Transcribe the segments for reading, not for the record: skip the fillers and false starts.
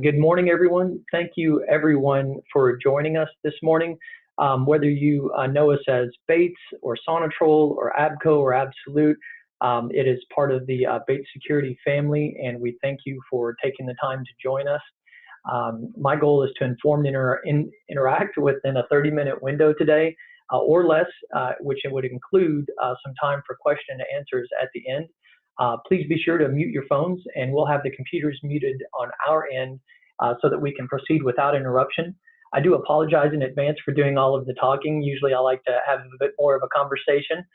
Good morning, everyone. Thank you, everyone, for joining us this morning. Whether you know us as Bates or Sonatrol or Abco or Absolute, it is part of the Bates Security family, and we thank you for taking the time to join us. My goal is to inform and interact within a 30-minute window today or less, which it would include some time for question and answers at the end. Please be sure to mute your phones, and we'll have the computers muted on our end so that we can proceed without interruption. I do apologize in advance for doing all of the talking. Usually I like to have a bit more of a conversation.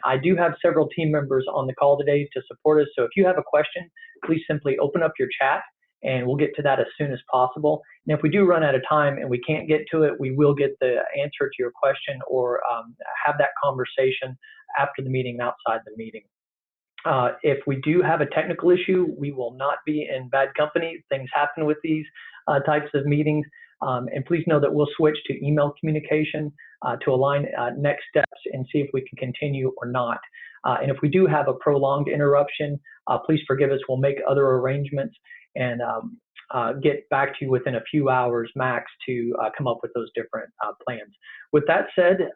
I do have several team members on the call today to support us, so if you have a question, please simply open up your chat and we'll get to that as soon as possible. And if we do run out of time and we can't get to it, we will get the answer to your question or have that conversation after the meeting, outside the meeting. If we do have a technical issue, we will not be in bad company. Things happen with these types of meetings. And please know that we'll switch to email communication to align next steps and see if we can continue or not. And if we do have a prolonged interruption, please forgive us. We'll make other arrangements and get back to you within a few hours max to come up with those different plans. With that said,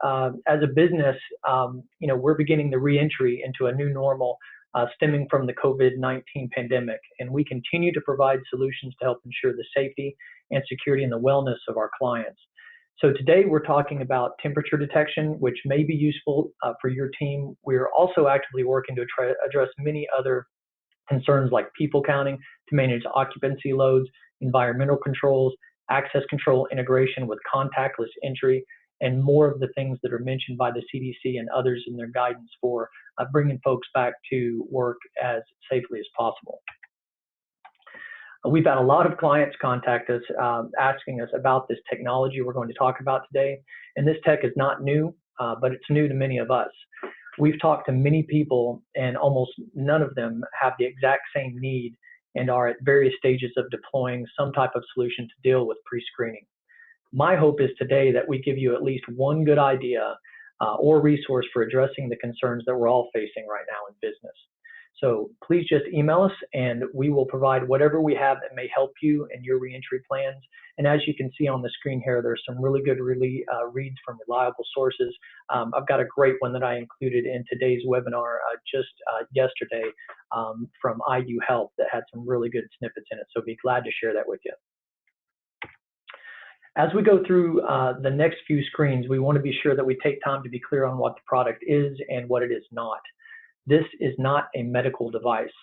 as a business, we're beginning the re-entry into a new normal stemming from the COVID-19 pandemic, and we continue to provide solutions to help ensure the safety and security and the wellness of our clients. So today we're talking about temperature detection, which may be useful for your team. We're also actively working to address many other concerns like people counting, to manage occupancy loads, environmental controls, access control integration with contactless entry, and more of the things that are mentioned by the CDC and others in their guidance for bringing folks back to work as safely as possible. We've had a lot of clients contact us asking us about this technology we're going to talk about today. And this tech is not new, but it's new to many of us. We've talked to many people, and almost none of them have the exact same need and are at various stages of deploying some type of solution to deal with pre-screening. My hope is today that we give you at least one good idea or resource for addressing the concerns that we're all facing right now in business. So please just email us and we will provide whatever we have that may help you in your reentry plans. And as you can see on the screen here, there's some really good reads from reliable sources. I've got a great one that I included in today's webinar just yesterday from IU Health that had some really good snippets in it. So be glad to share that with you. As we go through the next few screens, we want to be sure that we take time to be clear on what the product is and what it is not. This is not a medical device.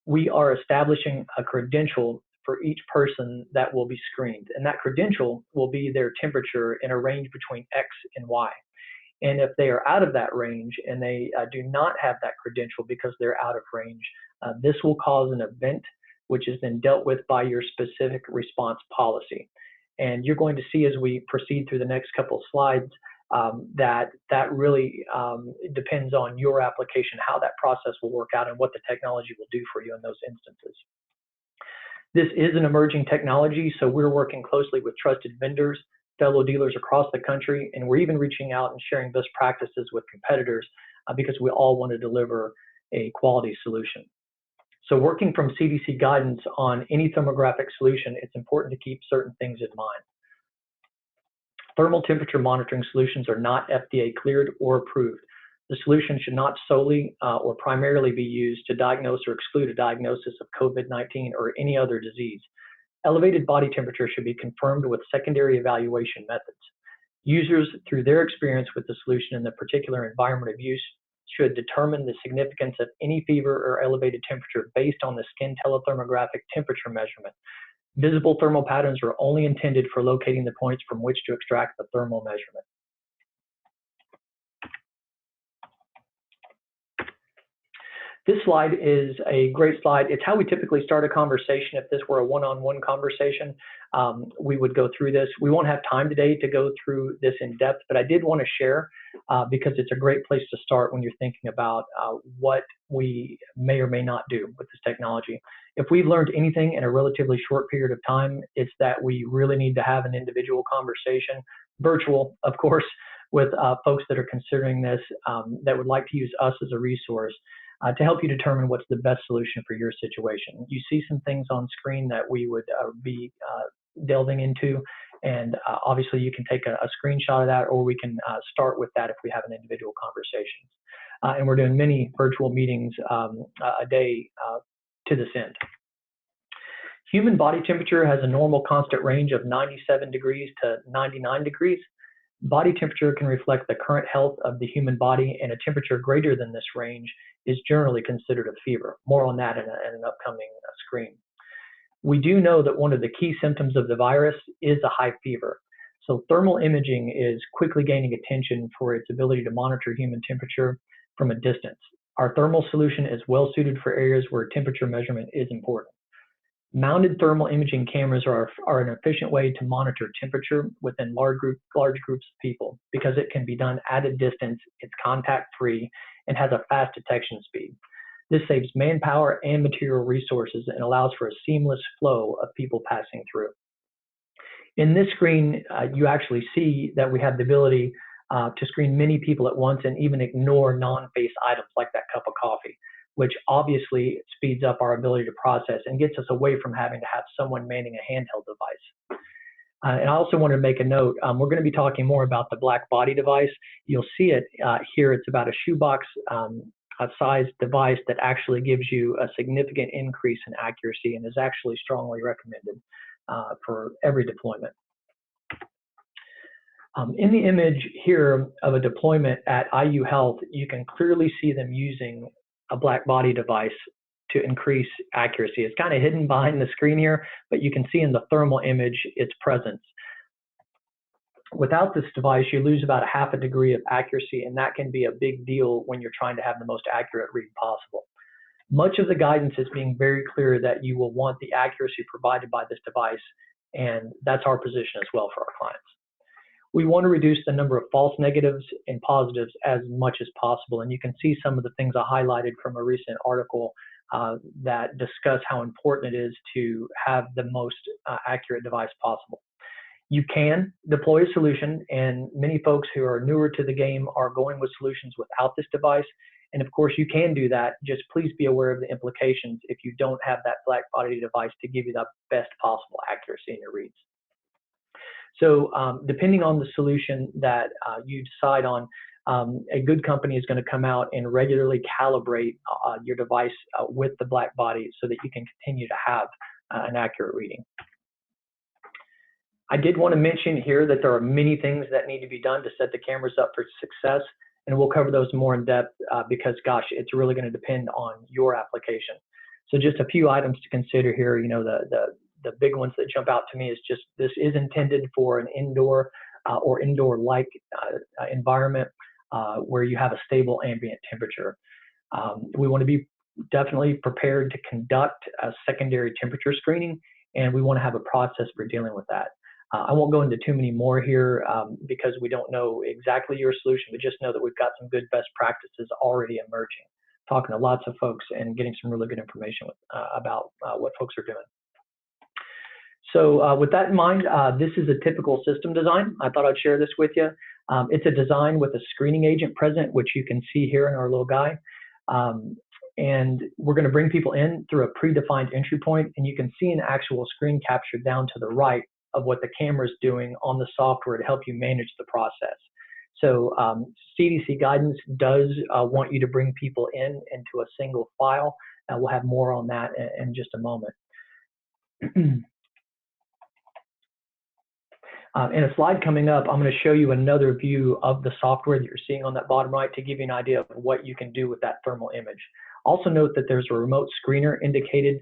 We are establishing a credential for each person that will be screened, and that credential will be their temperature in a range between X and Y. And if they are out of that range and they do not have that credential because they're out of range, this will cause an event which is then dealt with by your specific response policy. And you're going to see as we proceed through the next couple of slides that really depends on your application, how that process will work out and what the technology will do for you in those instances. This is an emerging technology, so we're working closely with trusted vendors, fellow dealers across the country, and we're even reaching out and sharing best practices with competitors because we all want to deliver a quality solution. So working from CDC guidance on any thermographic solution, it's important to keep certain things in mind. Thermal temperature monitoring solutions are not FDA cleared or approved. The solution should not solely or primarily be used to diagnose or exclude a diagnosis of COVID-19 or any other disease. Elevated body temperature should be confirmed with secondary evaluation methods. Users, through their experience with the solution in the particular environment of use, should determine the significance of any fever or elevated temperature based on the skin telethermographic temperature measurement. Visible thermal patterns are only intended for locating the points from which to extract the thermal measurement. This slide is a great slide. It's how we typically start a conversation. If this were a one-on-one conversation, we would go through this. We won't have time today to go through this in depth, but I did want to share because it's a great place to start when you're thinking about what we may or may not do with this technology. If we've learned anything in a relatively short period of time, it's that we really need to have an individual conversation, virtual, of course, with folks that are considering this, that would like to use us as a resource. to help you determine what's the best solution for your situation. You see some things on screen that we would be delving into, and obviously you can take a screenshot of that, or we can start with that if we have an individual conversation. And we're doing many virtual meetings a day to this end. Human body temperature has a normal constant range of 97 degrees to 99 degrees. Body temperature can reflect the current health of the human body, and a temperature greater than this range is generally considered a fever. More on that in an upcoming screen. We do know that one of the key symptoms of the virus is a high fever. So thermal imaging is quickly gaining attention for its ability to monitor human temperature from a distance. Our thermal solution is well suited for areas where temperature measurement is important. Mounted thermal imaging cameras are an efficient way to monitor temperature within large groups of people because it can be done at a distance, it's contact-free, and has a fast detection speed. This saves manpower and material resources and allows for a seamless flow of people passing through. In this screen, you actually see that we have the ability to screen many people at once and even ignore non-face items like that cup of coffee, which obviously speeds up our ability to process and gets us away from having to have someone manning a handheld device. And I also want to make a note, we're going to be talking more about the Blackbody device. You'll see it here. It's about a shoebox sized device that actually gives you a significant increase in accuracy and is actually strongly recommended for every deployment. In the image here of a deployment at IU Health, you can clearly see them using a Blackbody device to increase accuracy. It's kind of hidden behind the screen here, but you can see in the thermal image its presence. Without this device, you lose about a half a degree of accuracy, and that can be a big deal when you're trying to have the most accurate read possible. Much of the guidance is being very clear that you will want the accuracy provided by this device, and that's our position as well for our clients. We want to reduce the number of false negatives and positives as much as possible, and you can see some of the things I highlighted from a recent article that discuss how important it is to have the most accurate device possible. You can deploy a solution, and many folks who are newer to the game are going with solutions without this device. And of course, you can do that. Just please be aware of the implications if you don't have that Blackbody device to give you the best possible accuracy in your reads. So depending on the solution that you decide on, a good company is going to come out and regularly calibrate your device with the Blackbody so that you can continue to have an accurate reading. I did want to mention here that there are many things that need to be done to set the cameras up for success, and we'll cover those more in depth because, gosh, it's really going to depend on your application. So just a few items to consider here. You know, the big ones that jump out to me is just this is intended for an indoor or indoor-like environment where you have a stable ambient temperature. We want to be definitely prepared to conduct a secondary temperature screening, and we want to have a process for dealing with that. I won't go into too many more here because we don't know exactly your solution, but just know that we've got some good best practices already emerging, talking to lots of folks and getting some really good information about what folks are doing. So with that in mind, this is a typical system design. I thought I'd share this with you. It's a design with a screening agent present, which you can see here in our little guy. And we're going to bring people in through a predefined entry point, and you can see an actual screen capture down to the right of what the camera is doing on the software to help you manage the process. So CDC guidance does want you to bring people into a single file. We'll have more on that in just a moment. In a slide coming up, I'm going to show you another view of the software that you're seeing on that bottom right to give you an idea of what you can do with that thermal image. Also note that there's a remote screener indicated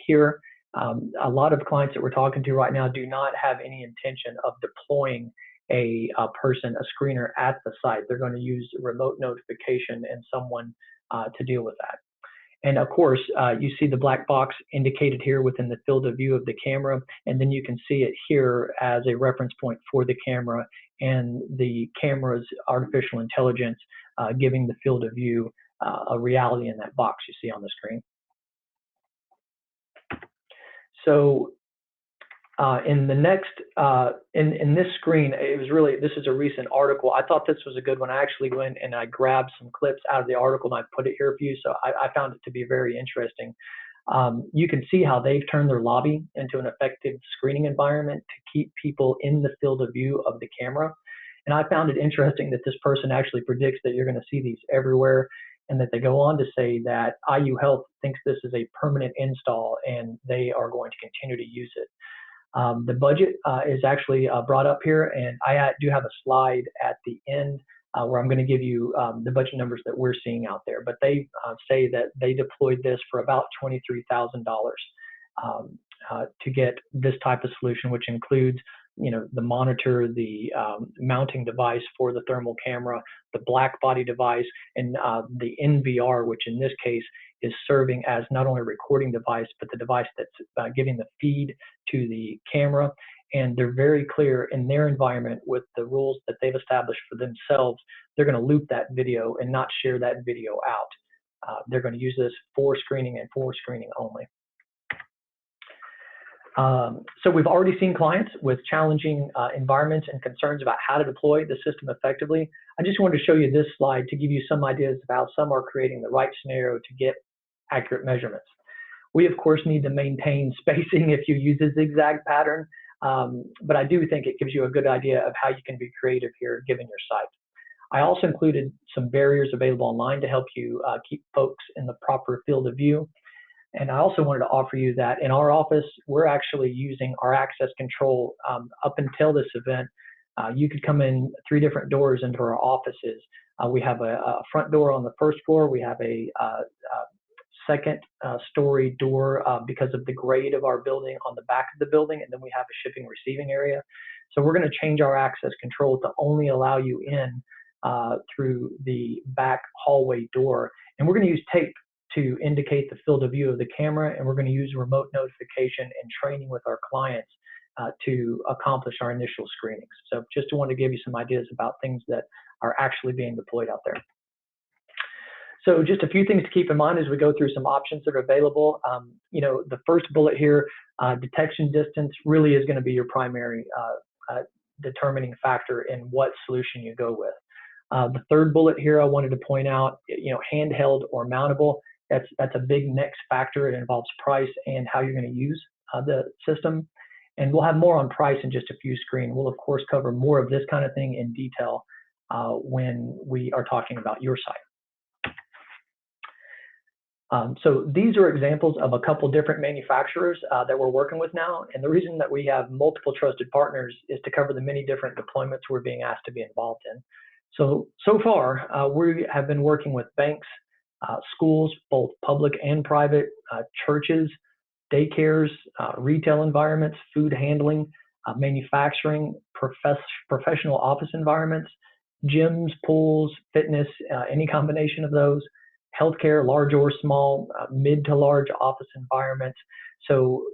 here. A lot of clients that we're talking to right now do not have any intention of deploying a screener at the site. They're going to use remote notification and someone to deal with that. And of course, you see the black box indicated here within the field of view of the camera, and then you can see it here as a reference point for the camera and the camera's artificial intelligence giving the field of view a reality in that box you see on the screen. So In the next, in this screen, it was really, this is a recent article. I thought this was a good one. I actually went and I grabbed some clips out of the article and I put it here for you. So I found it to be very interesting. You can see how they've turned their lobby into an effective screening environment to keep people in the field of view of the camera. And I found it interesting that this person actually predicts that you're going to see these everywhere, and that they go on to say that IU Health thinks this is a permanent install and they are going to continue to use it. The budget is actually brought up here, and I do have a slide at the end where I'm going to give you the budget numbers that we're seeing out there. But they say that they deployed this for about $23,000 to get this type of solution, which includes, you know, the monitor, the mounting device for the thermal camera, the Blackbody device, and the NVR, which in this case is serving as not only a recording device, but the device that's giving the feed to the camera. And they're very clear in their environment with the rules that they've established for themselves. They're going to loop that video and not share that video out. They're going to use this for screening and for screening only. So we've already seen clients with challenging environments and concerns about how to deploy the system effectively. I just wanted to show you this slide to give you some ideas of how some are creating the right scenario to get accurate measurements. We, of course, need to maintain spacing if you use a zigzag pattern, but I do think it gives you a good idea of how you can be creative here given your site. I also included some barriers available online to help you keep folks in the proper field of view. And I also wanted to offer you that in our office, we're actually using our access control up until this event. You could come in 3 different doors into our offices. We have a front door on the first floor. We have a second story door because of the grade of our building on the back of the building. And then we have a shipping receiving area. So we're going to change our access control to only allow you in through the back hallway door. And we're going to use tape to indicate the field of view of the camera, and we're going to use remote notification and training with our clients to accomplish our initial screenings. So just want to give you some ideas about things that are actually being deployed out there. So just a few things to keep in mind as we go through some options that are available. You know, the first bullet here, detection distance really is going to be your primary determining factor in what solution you go with. The third bullet here I wanted to point out, you know, handheld or mountable. That's a big next factor. It involves price and how you're going to use the system. And we'll have more on price in just a few screens. We'll, of course, cover more of this kind of thing in detail when we are talking about your site. So these are examples of a couple different manufacturers that we're working with now. And the reason that we have multiple trusted partners is to cover the many different deployments we're being asked to be involved in. So far, we have been working with banks, schools, both public and private, churches, daycares, retail environments, food handling, manufacturing, professional office environments, gyms, pools, fitness, any combination of those, healthcare, large or small, mid to large office environments. So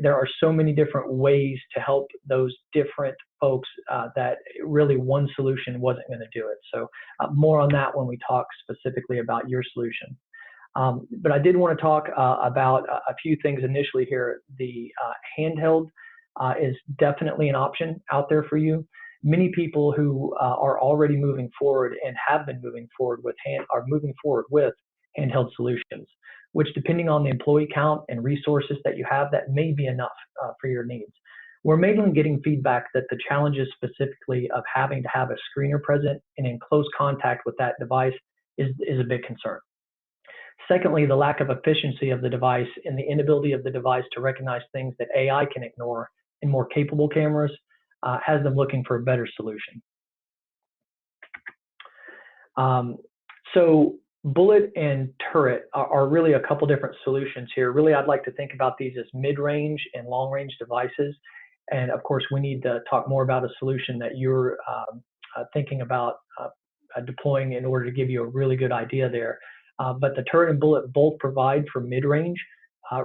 there are so many different ways to help those different folks that really one solution wasn't going to do it. So more on that when we talk specifically about your solution. But I did want to talk about a few things initially here. The handheld is definitely an option out there for you. Many people who are already moving forward and have been moving forward with handheld solutions, which depending on the employee count and resources that you have, that may be enough for your needs. We're mainly getting feedback that the challenges specifically of having to have a screener present and in close contact with that device is a big concern. Secondly, the lack of efficiency of the device and the inability of the device to recognize things that AI can ignore in more capable cameras has them looking for a better solution. So bullet and turret are really a couple different solutions here. Really, I'd like to think about these as mid-range and long-range devices. And of course, we need to talk more about a solution that you're thinking about deploying in order to give you a really good idea there. But the turret and bullet both provide for mid-range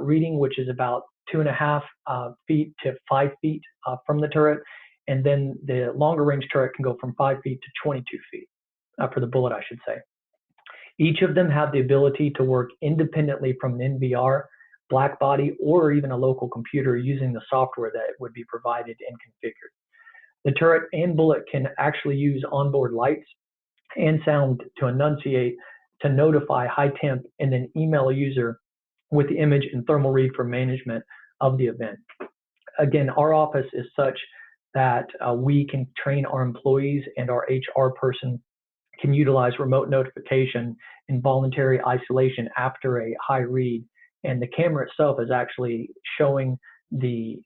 reading, which is about 2.5 feet to 5 feet from the turret. And then the longer range turret can go from 5 feet to 22 feet for the bullet, I should say. Each of them have the ability to work independently from an NVR Blackbody, or even a local computer using the software that would be provided and configured. The turret and bullet can actually use onboard lights and sound to enunciate, to notify high temp, and then email a user with the image and thermal read for management of the event. Again, our office is such that we can train our employees, and our HR person can utilize remote notification and voluntary isolation after a high read. And the camera itself is actually showing the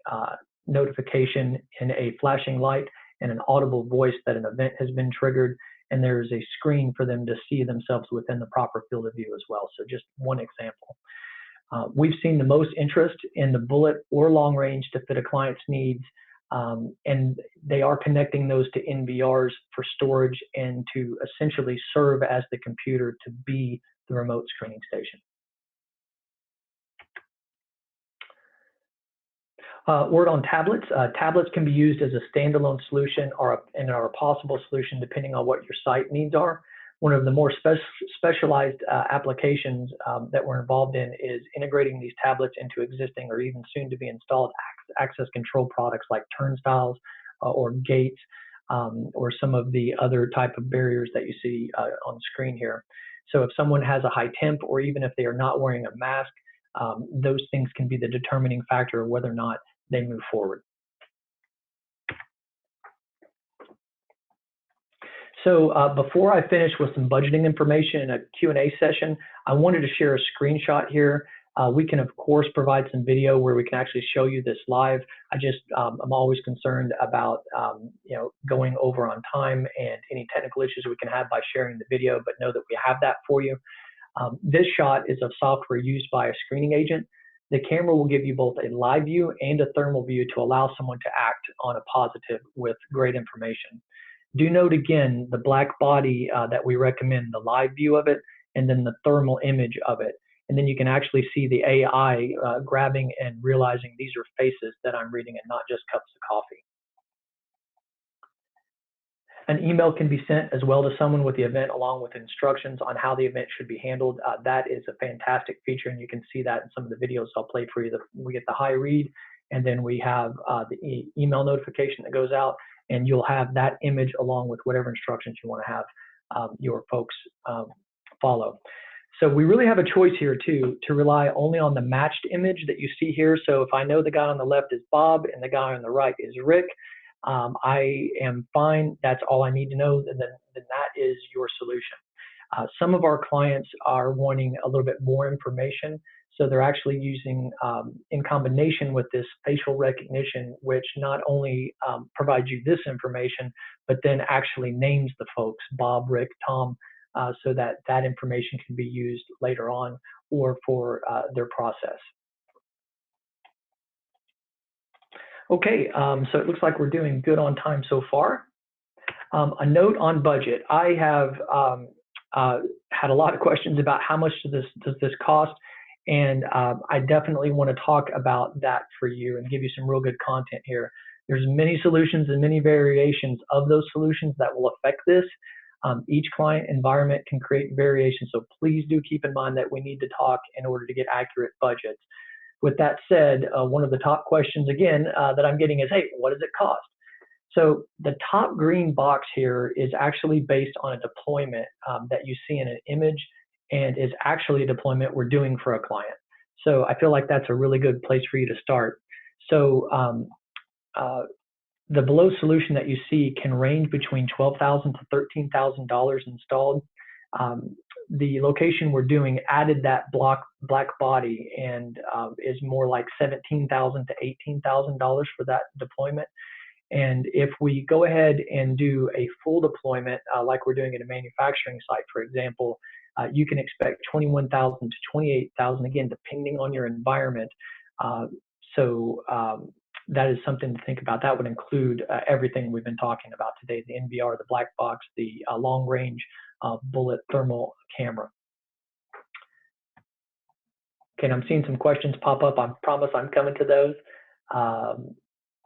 notification in a flashing light and an audible voice that an event has been triggered, and there's a screen for them to see themselves within the proper field of view as well. So just one example. We've seen the most interest in the bullet or long range to fit a client's needs, and they are connecting those to NVRs for storage and to essentially serve as the computer to be the remote screening station. Word on tablets. Tablets can be used as a standalone solution and are a possible solution depending on what your site needs are. One of the more specialized applications that we're involved in is integrating these tablets into existing or even soon to be installed access control products like turnstiles or gates, or some of the other type of barriers that you see on the screen here. So if someone has a high temp, or even if they are not wearing a mask, those things can be the determining factor of whether or not they move forward. So before I finish with some budgeting information in a Q&A session, I wanted to share a screenshot here. We can, of course, provide some video where we can actually show you this live. I'm always concerned about going over on time and any technical issues we can have by sharing the video, but know that we have that for you. This shot is of software used by a screening agent. The camera will give you both a live view and a thermal view to allow someone to act on a positive with great information. Do note again the black body that we recommend, the live view of it, and then the thermal image of it. And then you can actually see the AI grabbing and realizing these are faces that I'm reading and not just cups of coffee. An email can be sent as well to someone with the event, along with instructions on how the event should be handled. That is a fantastic feature, and you can see that in some of the videos I'll play for you. We get the high read, and then we have the email notification that goes out, and you'll have that image along with whatever instructions you want to have your folks follow. So we really have a choice here too, to rely only on the matched image that you see here. So if I know the guy on the left is Bob and the guy on the right is Rick, I am fine. That's all I need to know, and then that is your solution. Some of our clients are wanting a little bit more information, so they're actually using, in combination with this facial recognition, which not only provides you this information, but then actually names the folks, Bob, Rick, Tom, so that that information can be used later on or for their process. Okay, so it looks like we're doing good on time so far. A note on budget. I have had a lot of questions about how much does this cost, and I definitely want to talk about that for you and give you some real good content here. There's many solutions and many variations of those solutions that will affect this. Each client environment can create variations, so please do keep in mind that we need to talk in order to get accurate budgets. With that said, one of the top questions again that I'm getting is, hey, what does it cost? So the top green box here is actually based on a deployment that you see in an image, and is actually a deployment we're doing for a client. So I feel like that's a really good place for you to start. So the below solution that you see can range between $12,000 to $13,000 installed. The location we're doing added that black body and is more like $17,000 to $18,000 for that deployment. And if we go ahead and do a full deployment, like we're doing at a manufacturing site, for example, you can expect $21,000 to $28,000, again, depending on your environment. That is something to think about. That would include everything we've been talking about today, the NVR, the black box, the long range bullet thermal camera. Okay, and I'm seeing some questions pop up. I promise I'm coming to those.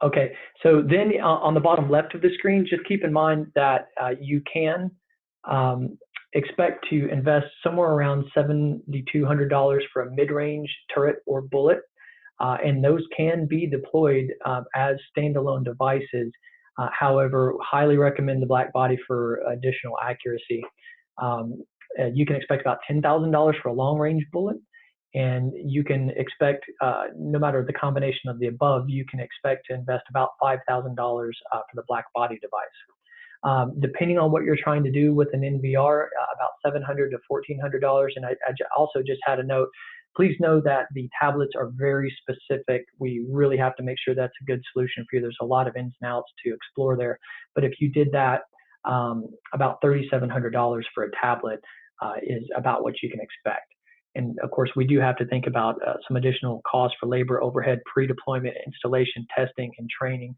Okay, so then on the bottom left of the screen, just keep in mind that you can expect to invest somewhere around $7,200 for a mid-range turret or bullet, and those can be deployed as standalone devices. However, highly recommend the Blackbody for additional accuracy. You can expect about $10,000 for a long-range bullet, and you can expect, no matter the combination of the above, you can expect to invest about $5,000 for the Blackbody device. Depending on what you're trying to do with an NVR, about $700 to $1,400. And I also just had a note. Please know that the tablets are very specific. We really have to make sure that's a good solution for you. There's a lot of ins and outs to explore there. But if you did that, about $3,700 for a tablet is about what you can expect. And of course, we do have to think about some additional costs for labor, overhead, pre-deployment, installation, testing, and training.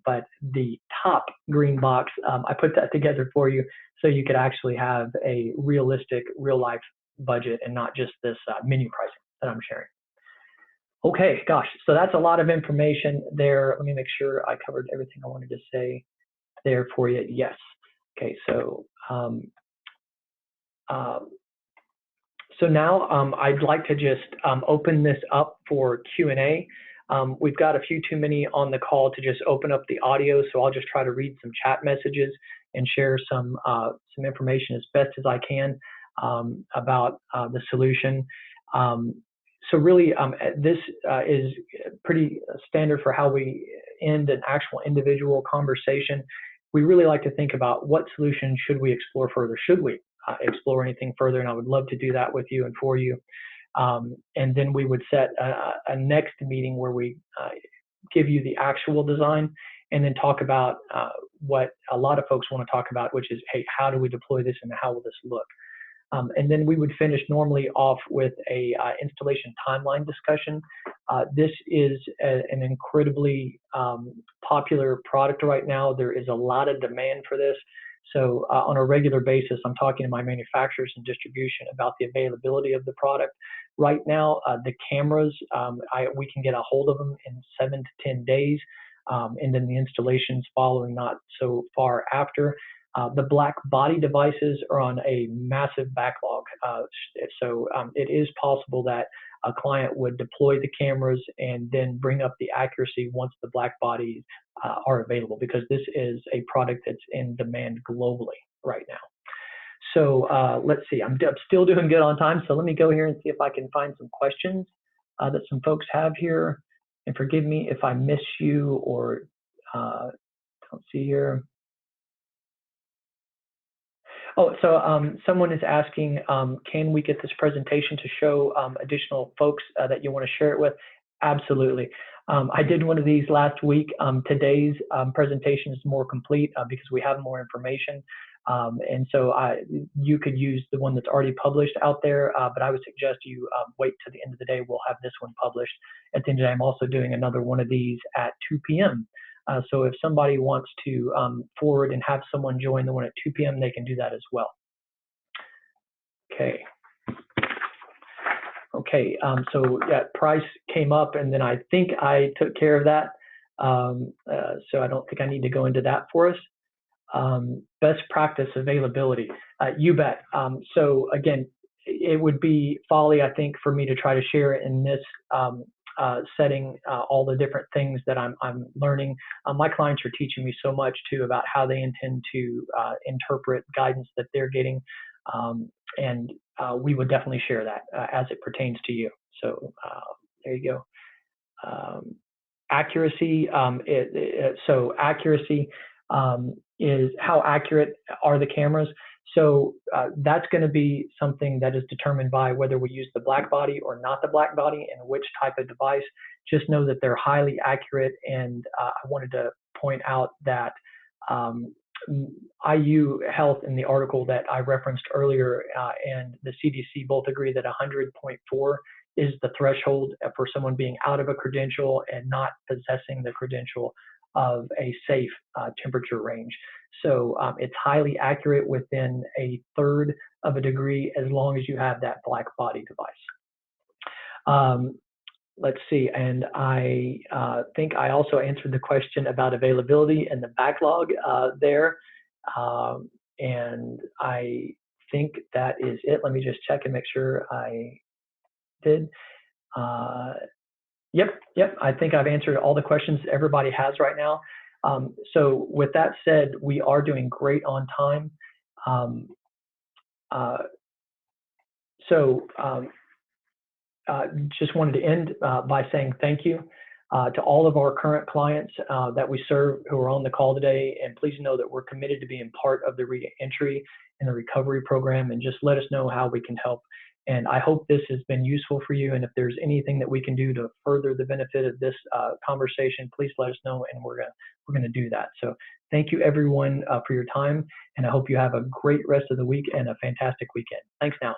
But the top green box, I put that together for you so you could actually have a realistic, real-life budget and not just this menu pricing that I'm sharing. Okay, gosh, so that's a lot of information there. Let me make sure I covered everything I wanted to say there for you. Yes. Okay, so now I'd like to just open this up for Q&A. We've got a few too many on the call to just open up the audio, so I'll just try to read some chat messages and share some information as best as I can about the solution. So really, this is pretty standard for how we end an actual individual conversation. We really like to think about what solution should we explore further. Should we explore anything further? And I would love to do that with you and for you. And then we would set a next meeting where we give you the actual design and then talk about what a lot of folks want to talk about, which is, hey, how do we deploy this and how will this look? And then we would finish normally off with a installation timeline discussion. This is an incredibly popular product right now. There is a lot of demand for this. So on a regular basis, I'm talking to my manufacturers and distribution about the availability of the product. Right now, the cameras, we can get a hold of them in 7 to 10 days, and then the installations following not so far after. The Blackbody devices are on a massive backlog. So it is possible that a client would deploy the cameras and then bring up the accuracy once the Blackbodies are available, because this is a product that's in demand globally right now. So let's see, I'm still doing good on time. So let me go here and see if I can find some questions that some folks have here. And forgive me if I miss you or don't see here. Oh, so someone is asking, can we get this presentation to show additional folks that you want to share it with? Absolutely. I did one of these last week. Today's presentation is more complete because we have more information. And so you could use the one that's already published out there, but I would suggest you wait till the end of the day. We'll have this one published. At the end of the day, I'm also doing another one of these at 2 p.m. So if somebody wants to forward and have someone join the one at 2 p.m., they can do that as well. Okay. Okay, so that price came up, and then I think I took care of that. So I don't think I need to go into that for us. Best practice availability, you bet. So again, it would be folly, I think, for me to try to share in this setting all the different things that I'm learning. My clients are teaching me so much too about how they intend to interpret guidance that they're getting, and we would definitely share that as it pertains to you. So there you go. Accuracy. So accuracy is how accurate are the cameras. So that's going to be something that is determined by whether we use the Blackbody or not the Blackbody and which type of device. Just know that they're highly accurate. And I wanted to point out that IU Health in the article that I referenced earlier and the CDC both agree that 100.4 is the threshold for someone being out of a credential and not possessing the credential of a safe temperature range. So it's highly accurate within 1/3 of a degree as long as you have that Blackbody device. Let's see, and I think I also answered the question about availability and the backlog there. And I think that is it. Let me just check and make sure I did. Yep. I think I've answered all the questions everybody has right now. So with that said, we are doing great on time. Just wanted to end by saying thank you to all of our current clients that we serve who are on the call today. And please know that we're committed to being part of the reentry and the recovery program, and just let us know how we can help. And I hope this has been useful for you. And if there's anything that we can do to further the benefit of this conversation, please let us know, and we're gonna do that. So thank you everyone for your time, and I hope you have a great rest of the week and a fantastic weekend. Thanks now.